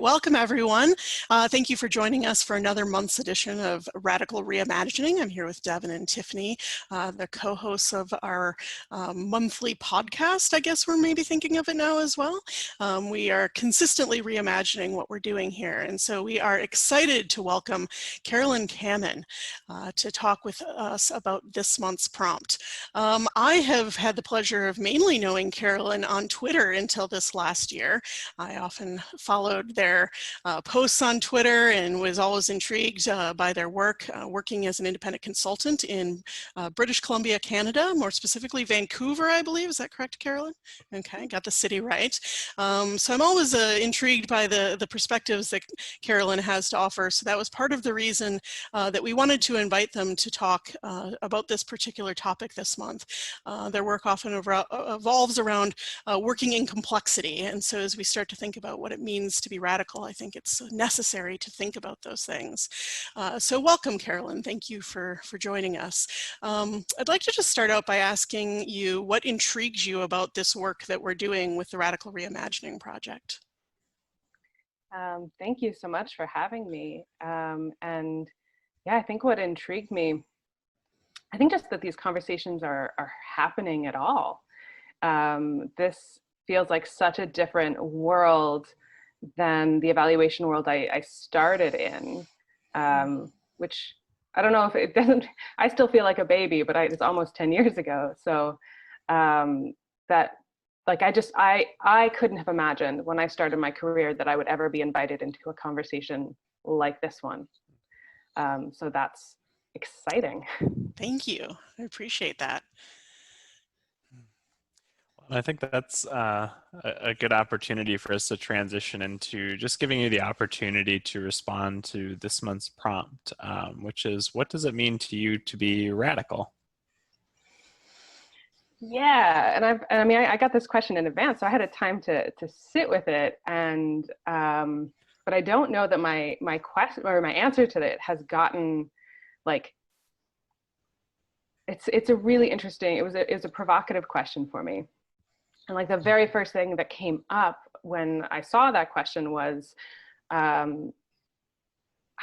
Welcome, everyone. Thank you for joining us for another month's edition of Radical Reimagining. I'm here with Deven and Tiffany, the co-hosts of our monthly podcast, I guess we're maybe thinking of it now as well. We are consistently reimagining what we're doing here. And so we are excited to welcome Carolyn Camman to talk with us about this month's prompt. I have had the pleasure of mainly knowing Carolyn on Twitter until this last year. I often followed their posts on Twitter and was always intrigued by their work, working as an independent consultant in British Columbia, Canada, more specifically Vancouver, I believe. Is that correct, Carolyn? Okay, got the city right. So I'm always intrigued by the perspectives that Carolyn has to offer. So that was part of the reason that we wanted to invite them to talk about this particular topic this month. Their work often evolves around working in complexity. And so as we start to think about what it means to be radical, I think it's necessary to think about those things. So welcome, Carolyn. Thank you for joining us. I'd like to just start out by asking you what intrigues you about this work that we're doing with the Radical Reimagining Project. Thank you so much for having me. And yeah, I think what intrigued me, I think just that these conversations are happening at all. This feels like such a different world than the evaluation world I started in, which I don't know if it doesn't, I still feel like a baby, but it's almost 10 years ago. So that, like, I couldn't have imagined when I started my career that I would ever be invited into a conversation like this one. So that's exciting. Thank you. I appreciate that. I think that's a good opportunity for us to transition into just giving you the opportunity to respond to this month's prompt, which is, what does it mean to you to be radical? Yeah, and I got this question in advance, so I had a time to sit with it, and but I don't know that my question or my answer to it has gotten, like, it's a really interesting. It was a provocative question for me. And like the very first thing that came up when I saw that question was, I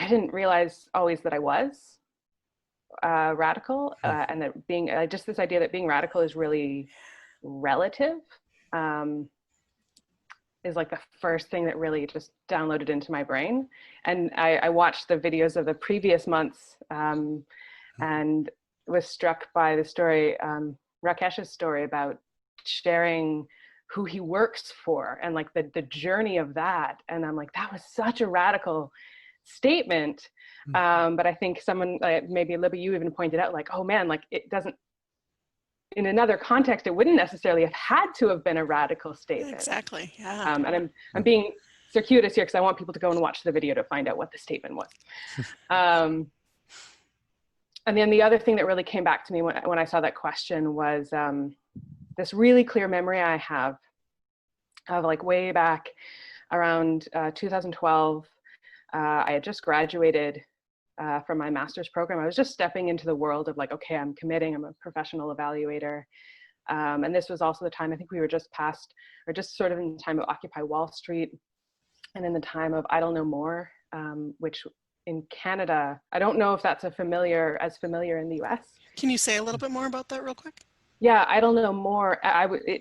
didn't realize always that I was radical, and that being just this idea that being radical is really relative is like the first thing that really just downloaded into my brain. And I watched the videos of the previous months and was struck by the story, Rakesh's story about sharing who he works for and like the journey of that. And I'm like, that was such a radical statement. But I think someone, maybe Libby, you even pointed out, like, oh man, like it doesn't, in another context, it wouldn't necessarily have had to have been a radical statement. Exactly, yeah. And I'm being circuitous here because I want people to go and watch the video to find out what the statement was. And then the other thing that really came back to me when I saw that question was, this really clear memory I have of, like, way back around 2012. I had just graduated from my master's program. I was just stepping into the world of, like, okay, I'm committing, I'm a professional evaluator. And this was also the time, I think we were just past, or just sort of in the time of Occupy Wall Street and in the time of Idle No More, which in Canada, I don't know if that's as familiar in the US. Can you say a little bit more about that real quick? Yeah, I don't know more.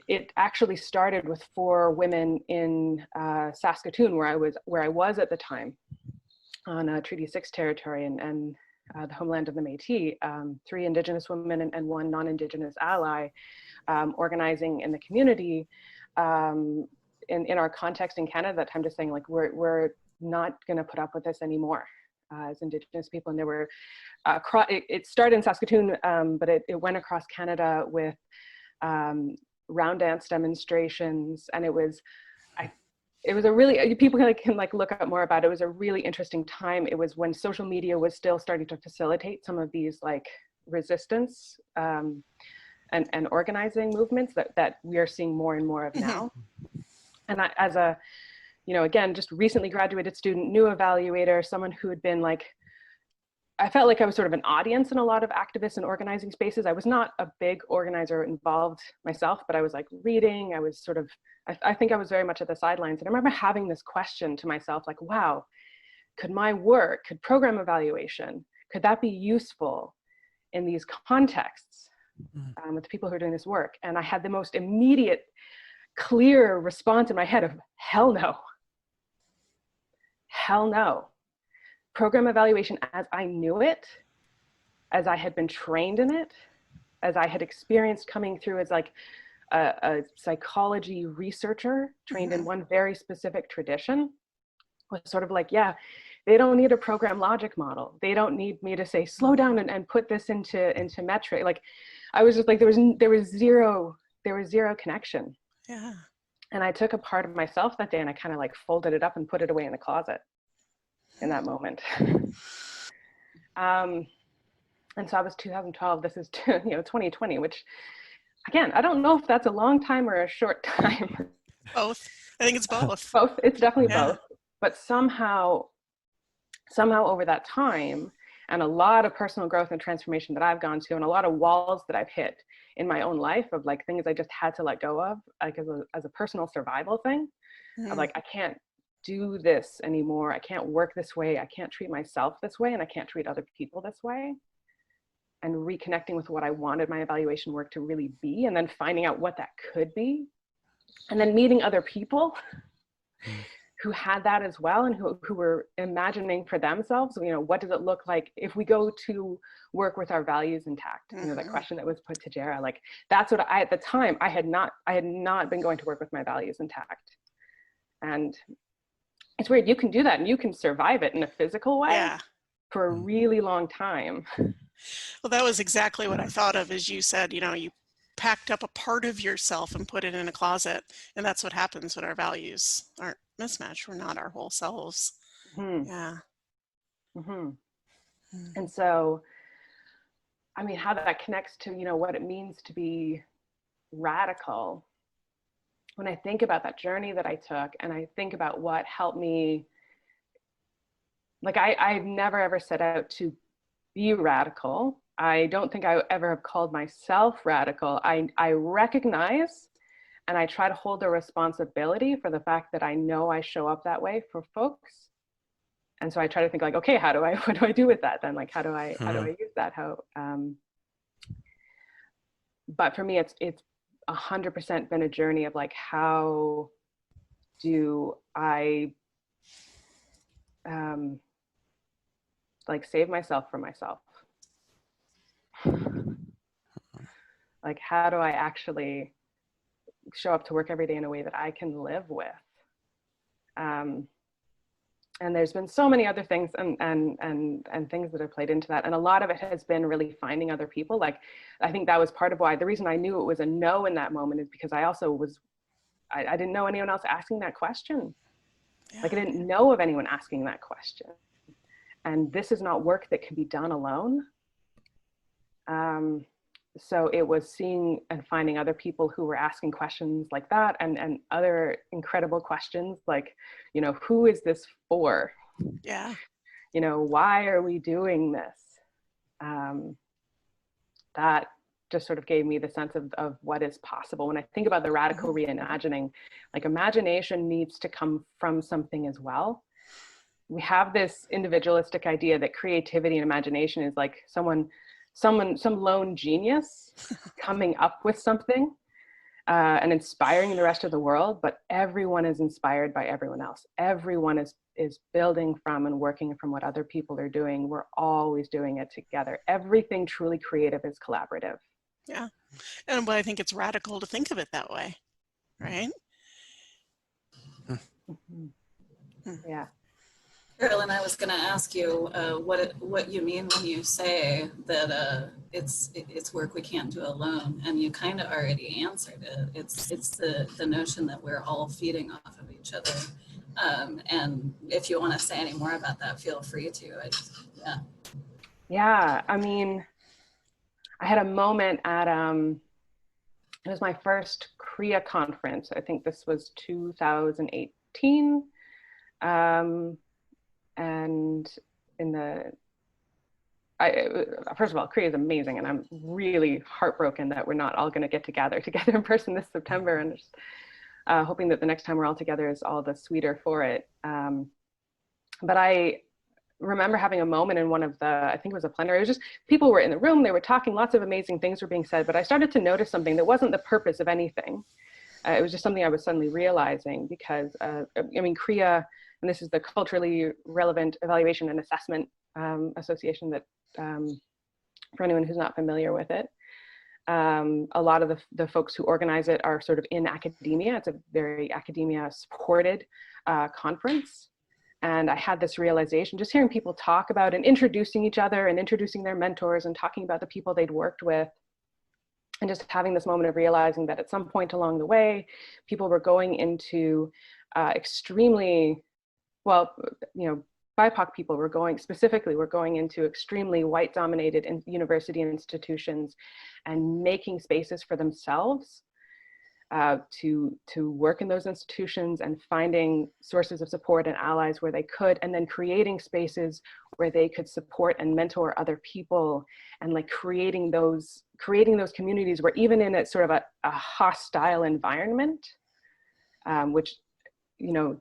It actually started with 4 women in Saskatoon, where I was at the time, on Treaty 6 territory and the homeland of the Métis. 3 Indigenous women and 1 non-Indigenous ally, organizing in the community in our context in Canada at that time, just saying, like, we're not going to put up with this anymore. As Indigenous people, and there were it started in Saskatoon, but it went across Canada with round dance demonstrations, and it was a really, people can look up more about it. It was a really interesting time. It was when social media was still starting to facilitate some of these, like, resistance and organizing movements that we are seeing more and more of now. And as a, you know, again, just recently graduated student, new evaluator, someone who had been, like, I felt like I was sort of an audience in a lot of activist and organizing spaces. I was not a big organizer involved myself, but I was like reading. I was sort of, I think I was very much at the sidelines. And I remember having this question to myself, like, wow, could my work, could program evaluation, could that be useful in these contexts with the people who are doing this work? And I had the most immediate, clear response in my head of, hell no. Hell no. Program evaluation as I knew it, as I had been trained in it, as I had experienced coming through as like a psychology researcher trained in one very specific tradition, was sort of like, yeah, they don't need a program logic model. They don't need me to say, slow down and put this into metric. Like, I was just like, there was zero connection. Yeah. And I took a part of myself that day and I kind of like folded it up and put it away in the closet in that moment. And so that was 2012. This is 2020, which again, I don't know if that's a long time or a short time. Both. I think it's both. Both. It's definitely both. But somehow over that time, and a lot of personal growth and transformation that I've gone to, and a lot of walls that I've hit in my own life of like things I just had to let go of, like as a personal survival thing, of like, I can't do this anymore. I can't work this way. I can't treat myself this way, and I can't treat other people this way. And reconnecting with what I wanted my evaluation work to really be, and then finding out what that could be, and then meeting other people who had that as well, and who were imagining for themselves, what does it look like if we go to work with our values intact? That question that was put to Jara, like, that's what at the time, I had not been going to work with my values intact. And it's weird, you can do that and you can survive it in a physical way for a really long time. Well, that was exactly what I thought of as you said, you packed up a part of yourself and put it in a closet. And that's what happens when our values aren't mismatched. We're not our whole selves. Yeah. And so, I mean, how that connects to, what it means to be radical. When I think about that journey that I took, and I think about what helped me, like I've never ever set out to be radical. I don't think I ever have called myself radical. I recognize and I try to hold the responsibility for the fact that I know I show up that way for folks. And so I try to think like, okay, what do I do with that then? Like, how do I use that? But for me, it's 100% been a journey of like, how do I like save myself from myself? Like, how do I actually show up to work every day in a way that I can live with? And there's been so many other things and things that have played into that. And a lot of it has been really finding other people. Like, I think that was part of why, the reason I knew it was a no in that moment is because I also I didn't know anyone else asking that question. Like, I didn't know of anyone asking that question. And this is not work that can be done alone. So it was seeing and finding other people who were asking questions like that, and other incredible questions like, who is this for? Yeah. Why are we doing this? That just sort of gave me the sense of what is possible. When I think about the radical reimagining, like, imagination needs to come from something as well. We have this individualistic idea that creativity and imagination is like some lone genius coming up with something and inspiring the rest of the world, but everyone is inspired by everyone else. Everyone is building from and working from what other people are doing. We're always doing it together. Everything truly creative is collaborative. Yeah. And I think it's radical to think of it that way, right? Yeah. Carolyn, I was going to ask you what you mean when you say that it's work we can't do alone, and you kind of already answered it. It's the notion that we're all feeding off of each other, and if you want to say any more about that, feel free to. Yeah, I mean, I had a moment at it was my first Kriya conference. I think this was 2018. And in the first of all, Korea is amazing, and I'm really heartbroken that we're not all going to get together in person this September, and just hoping that the next time we're all together is all the sweeter for it. But I remember having a moment in one of the, I think it was a plenary, it was just people were in the room, they were talking, lots of amazing things were being said, but I started to notice something that wasn't the purpose of anything. It was just something I was suddenly realizing, because I mean, Korea, and this is the Culturally Relevant Evaluation and Assessment Association, that for anyone who's not familiar with it, a lot of the folks who organize it are sort of in academia. It's a very academia supported conference. And I had this realization, just hearing people talk about and introducing each other and introducing their mentors and talking about the people they'd worked with, and just having this moment of realizing that at some point along the way, people were going into extremely, well, you know, BIPOC people were going into extremely white dominated university institutions and making spaces for themselves to work in those institutions, and finding sources of support and allies where they could, and then creating spaces where they could support and mentor other people, and like creating those communities where, even in a sort of a hostile environment, which, you know,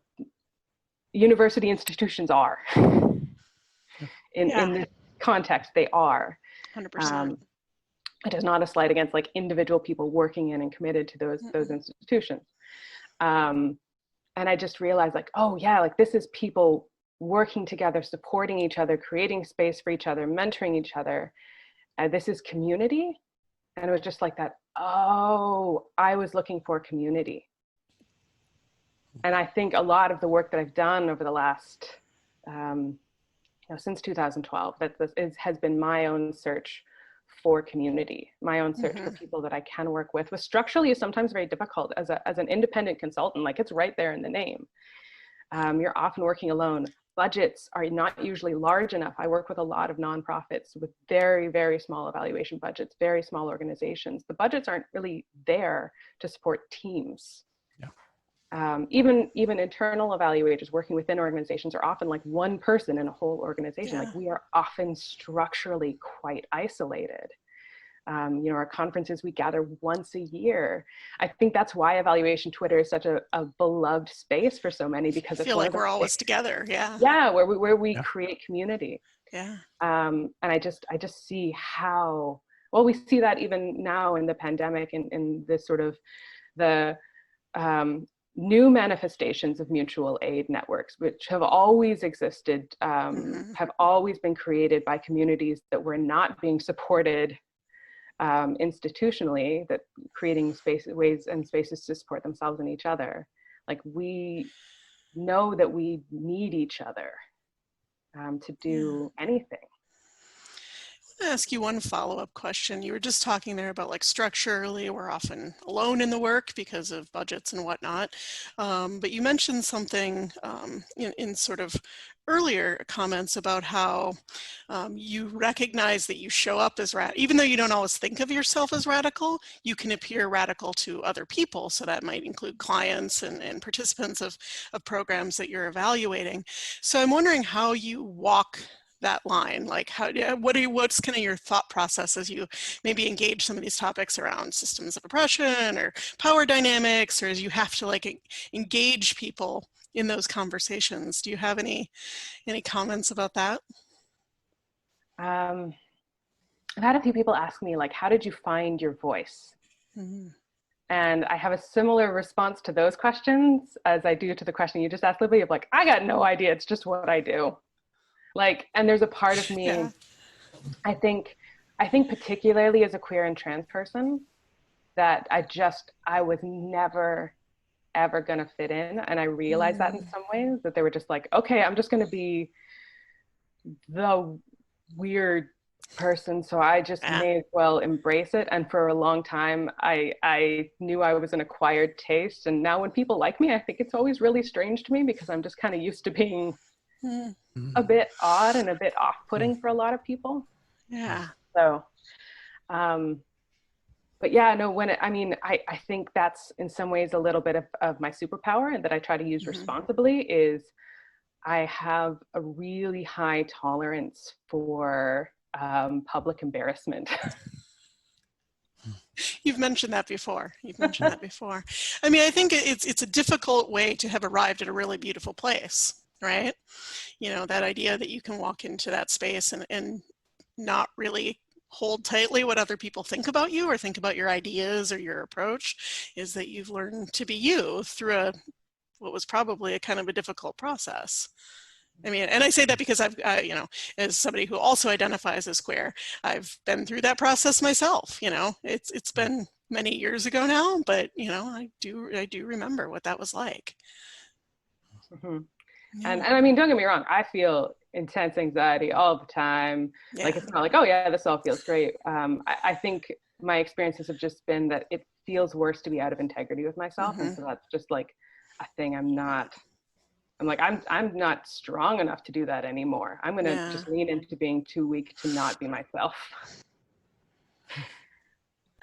university institutions are in this context, they are 100%. it is not a slight against like individual people working in and committed to those institutions. And I just realized, like, oh yeah, like this is people working together, supporting each other, creating space for each other, mentoring each other. This is community. And it was just like that, oh, I was looking for community. And I think a lot of the work that I've done over the last, since 2012, has been my own search for community, my own search for people that I can work with, which structurally is sometimes very difficult as an independent consultant. Like, it's right there in the name. You're often working alone. Budgets are not usually large enough. I work with a lot of nonprofits with very, very small evaluation budgets, very small organizations. The budgets aren't really there to support teams. Even internal evaluators working within organizations are often like one person in a whole organization. Like, we are often structurally quite isolated. Our conferences, we gather once a year. I think that's why evaluation Twitter is such a beloved space for so many, because I feel like we're always together. Where we create community. And I just see how well we see that even now in the pandemic, and in this sort of the new manifestations of mutual aid networks, which have always existed, have always been created by communities that were not being supported institutionally, that creating ways and spaces to support themselves and each other. Like, we know that we need each other to do anything. I want to ask you one follow-up question. You were just talking there about, like, structurally we're often alone in the work because of budgets and whatnot, but you mentioned something in sort of earlier comments about how you recognize that you show up as even though you don't always think of yourself as radical, you can appear radical to other people. So that might include clients and participants of programs that you're evaluating. So I'm wondering how you walk that line. Like, what's kind of your thought process as you maybe engage some of these topics around systems of oppression or power dynamics, or as you have to like engage people in those conversations? Do you have any comments about that? I've had a few people ask me, like, how did you find your voice? And I have a similar response to those questions as I do to the question you just asked, Libby, of like, I got no idea, it's just what I do. Like, and there's a part of me, I think particularly as a queer and trans person, that I was never, ever gonna fit in. And I realized that in some ways, that they were just like, okay, I'm just gonna be the weird person, so I just may as well embrace it. And for a long time, I knew I was an acquired taste. And now when people like me, I think it's always really strange to me, because I'm just kind of used to being a bit odd and a bit off-putting for a lot of people. So, but yeah, no, I think that's in some ways a little bit of my superpower, and that I try to use responsibly, is I have a really high tolerance for public embarrassment. You've mentioned that before. You've mentioned that before. I mean, I think it's a difficult way to have arrived at a really beautiful place, right? You know, that idea that you can walk into that space and not really hold tightly what other people think about you or think about your ideas or your approach, is that you've learned to be you through what was probably a kind of a difficult process. I mean, and I say that because I've, you know, as somebody who also identifies as queer, I've been through that process myself. You know, it's been many years ago now, but you know, I do remember what that was like. Mm-hmm. Yeah. And I mean, don't get me wrong, I feel intense anxiety all the time. Yeah. Like, it's not like, oh yeah, this all feels great. I think my experiences have just been that it feels worse to be out of integrity with myself. Mm-hmm. And so that's just like a thing I'm not strong enough to do that anymore. I'm going to just lean into being too weak to not be myself.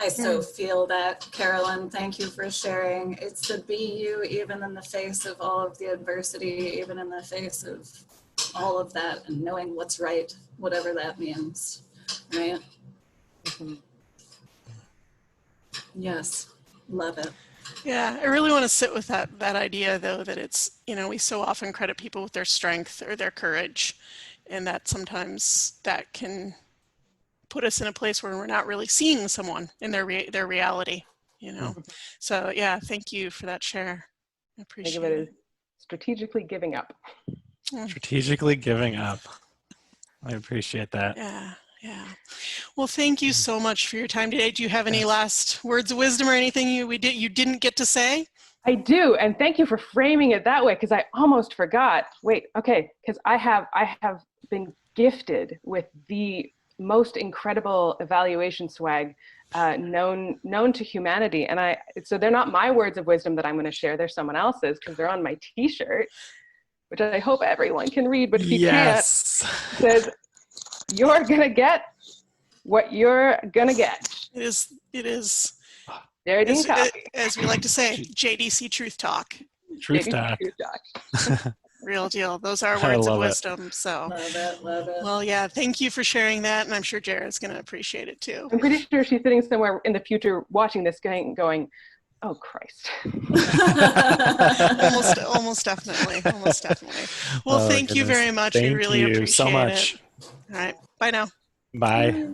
I so feel that, Carolyn. Thank you for sharing. It's to be you even in the face of all of the adversity, even in the face of all of that, and knowing what's right, whatever that means, right? Mm-hmm. Yes, love it. Yeah, I really want to sit with that idea, though, that it's, you know, we so often credit people with their strength or their courage, and that sometimes that can put us in a place where we're not really seeing someone in their reality, you know. So yeah, thank you for that share. I appreciate Think of it as strategically giving up. Strategically giving up. I appreciate that. Yeah. Yeah. Well, thank you so much for your time today. Do you have any last words of wisdom or anything you didn't get to say? I do, and thank you for framing it that way, because I almost forgot. Wait, okay, because I have been gifted with the most incredible evaluation swag known to humanity, and so they're not my words of wisdom that I'm going to share. They're someone else's, because they're on my T-shirt, which I hope everyone can read. But if you can't, it says, "You're gonna get what you're gonna get." It is. As we like to say, JDC Truth Talk. Truth Talk. Real deal. Those are words of wisdom. So, love it. Well, yeah, thank you for sharing that. And I'm sure Jared's going to appreciate it too. I'm pretty sure she's sitting somewhere in the future watching this going, oh, Christ. almost definitely. Well, thank you very much. We really appreciate it. So much. All right. Bye now. Bye.